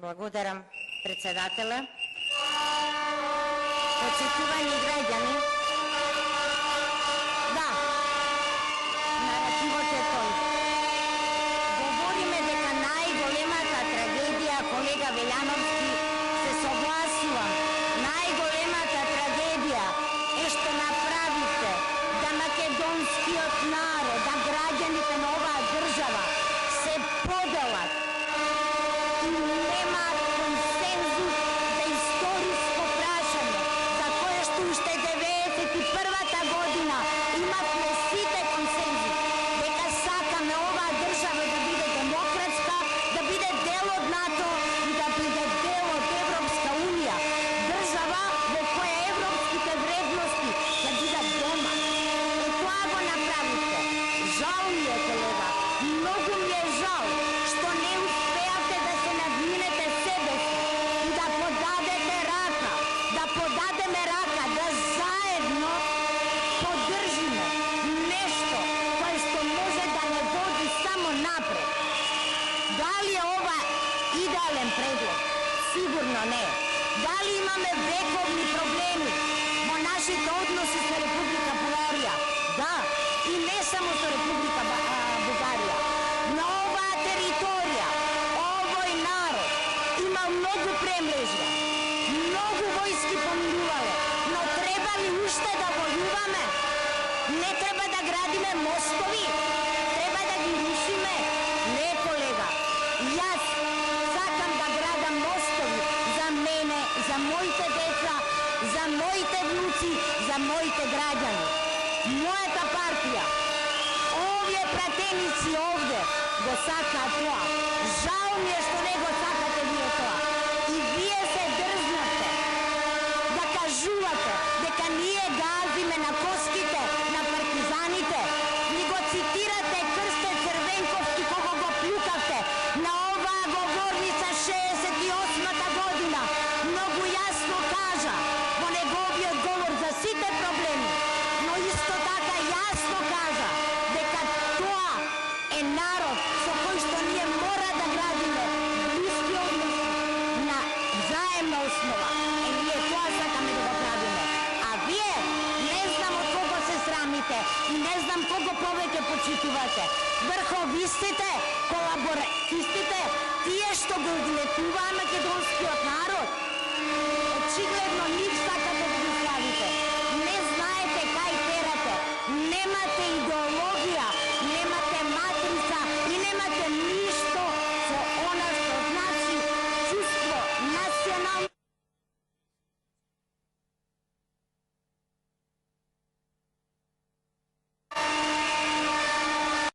Благодарам, председателя. Почитувани граѓани, да, наративот е тој. Говориме дека најголемата трагедија, колега Велјановски, се согласувам, најголемата трагедија е што направивте да македонскиот народ, да граѓаните на оваа држава се поделат и немаат консензус за историско прашање, за кое што уште 91-та година имавме сите консензус, дека сакаме оваа држава да биде демократска, да биде дел од НАТО и да биде дел од Европска унија, држава во која европските вредности ќе бидат дома. И тоа го направивте. Жал ми е, колега, многу ми е жал што не успеавте да се надминете себе си и да подадете рака, да подадеме рака, да заедно поддржиме нешто кое што може да не води само напред. Дали е ова идеален предлог? Сигурно не е. Дали имаме вековни проблеми во нашите односи со Република Бугарија? Да, и не само со Република Бугарија. На оваа територија, овој народ има многу премрежја, многу војски поминувале, но треба ли уште да војуваме? Не треба да градиме мостови? Треба да ги рушиме? Не, колега. Јас сакам да градам мостови за мене, за моите деца, за моите внуци, за моите граѓани. Мојата партија, овие пратеници овде го сакаат тоа. Жал ми е што не го сакате вие тоа. И вие се дрзнавте да кажувате дека ние газиме на коските на партизаните. Ни го цитирате Крстен Црвенковски кога го плюкавте на оваа говорница 68-та година. Многу јасно кажа во неговиот говор за сите проблеми, но исто така јасно кажа дека тоа е народ со кој што ние мора да градиме блиски односи на заемна основа. Е, ние тоа сакаме да го правиме. А вие не знам од кого се срамите и не знам кого повеќе почитувате. Врховистите, колаборатистите, тие што го углетуваа македонскиот народ. Очигледно нив сакате да ги славите. Не знаете кај терате. Немате идеологија.